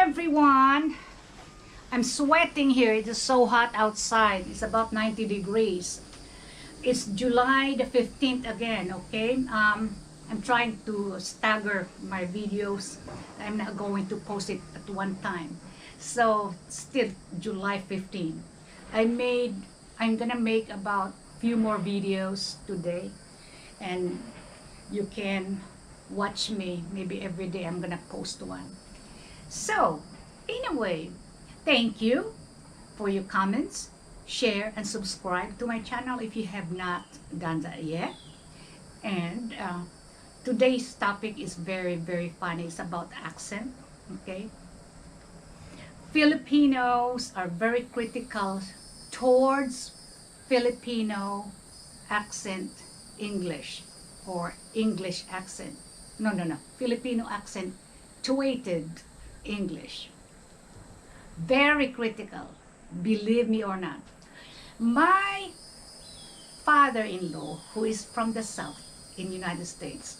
everyone. I'm sweating here. It is so hot outside. It's about 90 degrees. It's July the 15th again, okay? I'm trying to stagger my videos. I'm not going to post it at one time. So, still July 15th. I'm gonna make about few more videos today. And you can watch me. Maybe every day I'm gonna post one. So, anyway, thank you for your comments, share, and subscribe to my channel if you have not done that yet. And today's topic is very, very funny. It's about accent, okay? Filipinos are very critical towards Filipino accent English or English accent. No. Filipino accent tuated English. Very critical, believe me or not. My father-in-law, who is from the South in the United States,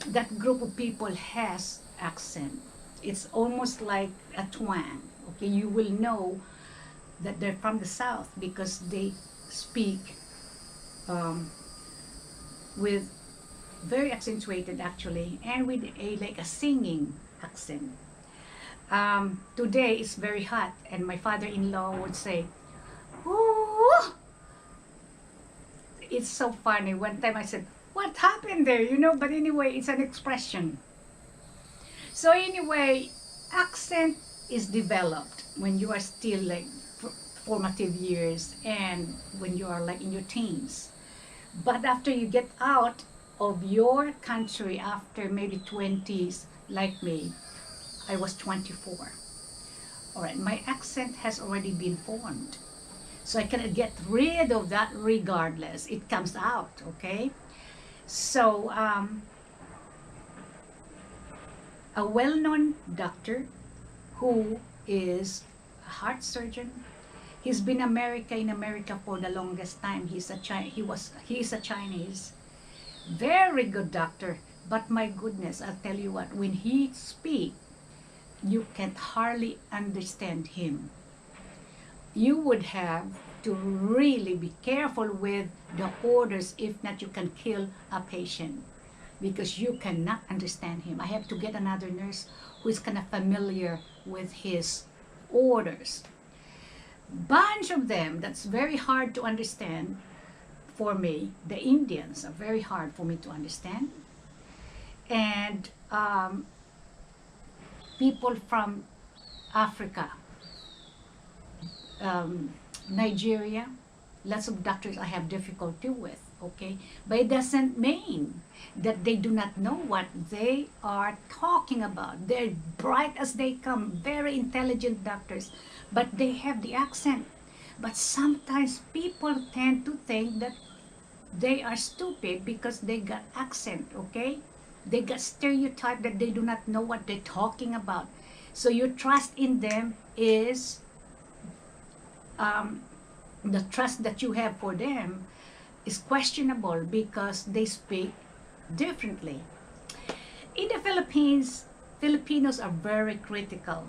that group of people has accent. It's almost like a twang. Okay, you will know that they're from the South because they speak with very accentuated actually, and with a singing accent. Today is very hot, and my father-in-law would say, "Ooh!" It's so funny. One time I said, "What happened there?" But anyway, it's an expression. So anyway, accent is developed when you are still like formative years and when you are like in your teens. But after you get out of your country after maybe 20s, like me, I was 24. All right, my accent has already been formed. So I cannot get rid of that regardless. It comes out, okay? So, a well-known doctor who is a heart surgeon. He's been in America for the longest time. He is a Chinese. Very good doctor. But my goodness, I'll tell you what, when he speaks, you can hardly understand him. You would have to really be careful with the orders, if not you can kill a patient because you cannot understand him. I have to get another nurse who is kind of familiar with his orders. Bunch of them, that's very hard to understand for me. The Indians are very hard for me to understand. And people from Africa, Nigeria, lots of doctors I have difficulty with, okay? But it doesn't mean that they do not know what they are talking about. They're bright as they come, very intelligent doctors, but they have the accent. But sometimes people tend to think that they are stupid because they got accent, okay? They got stereotype that they do not know what they're talking about. So your trust in them is the trust that you have for them is questionable because they speak differently. In the Philippines, Filipinos are very critical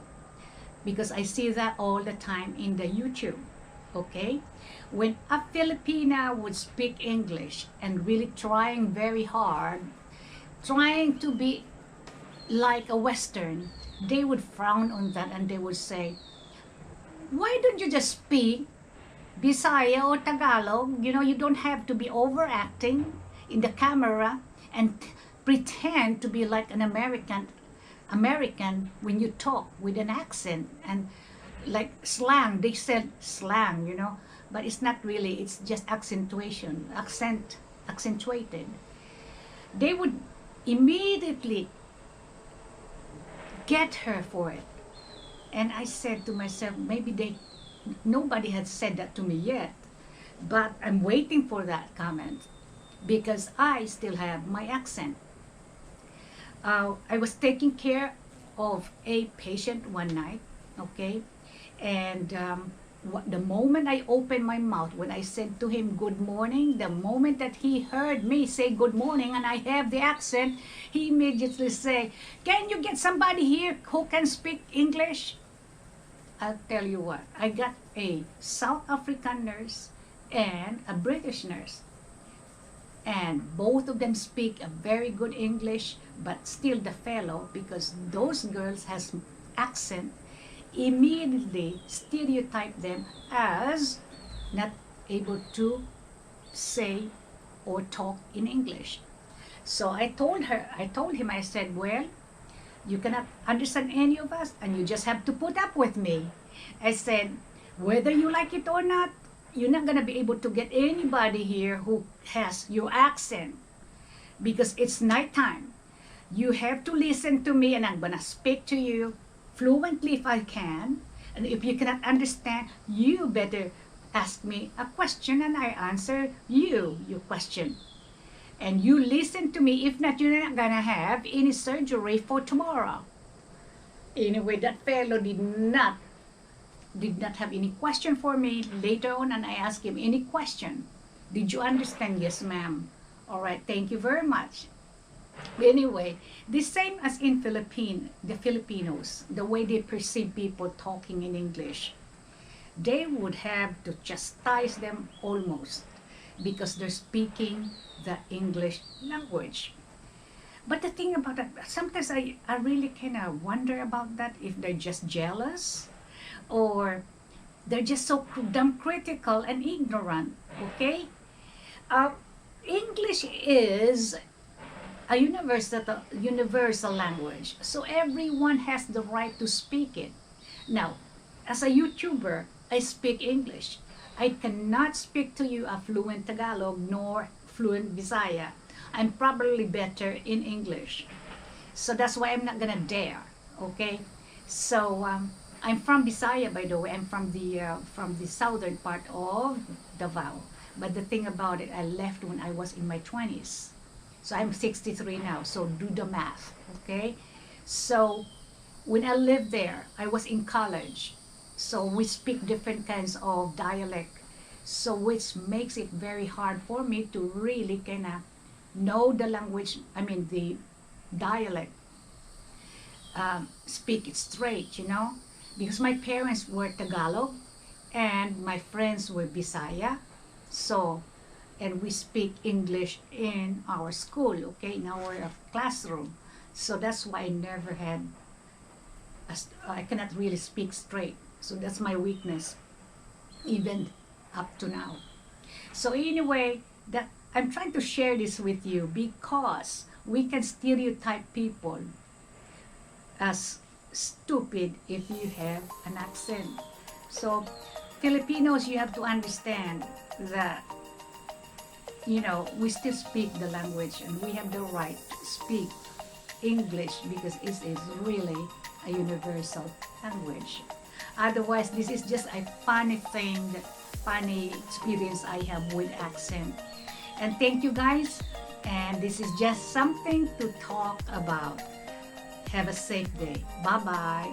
because I see that all the time in the YouTube, okay? When a Filipina would speak English and really trying very hard, trying to be like a Western, they would frown on that and they would say, "Why don't you just speak Bisaya or Tagalog? You don't have to be overacting in the camera and pretend to be like an American when you talk with an accent and like slang." They said slang, but it's not really, it's just accentuated. They would immediately get her for it. And I said to myself, maybe nobody had said that to me yet, but I'm waiting for that comment because I still have my accent. I was taking care of a patient one night, okay, and the moment I opened my mouth, when I said to him good morning, the moment that he heard me say good morning and I have the accent, he immediately say, can you get somebody here who can speak English? I'll tell you what, I got a South African nurse and a British nurse. And both of them speak a very good English, but still the fellow, because those girls has accent, immediately stereotype them as not able to say or talk in English. So I told him, I said, well, you cannot understand any of us and you just have to put up with me. I said, whether you like it or not, you're not going to be able to get anybody here who has your accent because it's nighttime. You have to listen to me and I'm going to speak to you fluently if I can. And if you cannot understand, you better ask me a question and I answer your question. And you listen to me. If not, you're not going to have any surgery for tomorrow. Anyway, that fellow did not have any question for me later on, and I asked him, any question? Did you understand? Yes, ma'am. All right, thank you very much. Anyway, the same as in the Filipinos, the way they perceive people talking in English, they would have to chastise them almost because they're speaking the English language. But the thing about that, sometimes I really kind of wonder about that, if they're just jealous or they're just so damn critical and ignorant, okay? English is a universal language, so everyone has the right to speak it. Now, as a YouTuber, I speak English. I cannot speak to you a fluent Tagalog nor fluent Visaya. I'm probably better in English. So that's why I'm not gonna dare, okay? So I'm from Visaya, by the way. I'm from the southern part of Davao. But the thing about it, I left when I was in my 20s. So I'm 63 now, so do the math, okay? So when I lived there, I was in college. So we speak different kinds of dialect. So which makes it very hard for me to really kind of know the language, the dialect, speak it straight, because my parents were Tagalog and my friends were Bisaya. So, and we speak English in our school, okay, in our classroom. So that's why I cannot really speak straight. So that's my weakness, even up to now. So anyway, that I'm trying to share this with you because we can stereotype people as stupid if you have an accent. So Filipinos, you have to understand that we still speak the language and we have the right to speak English because it is really a universal language. Otherwise, this is just a funny experience I have with accent. And thank you guys. And this is just something to talk about. Have a safe day. Bye-bye.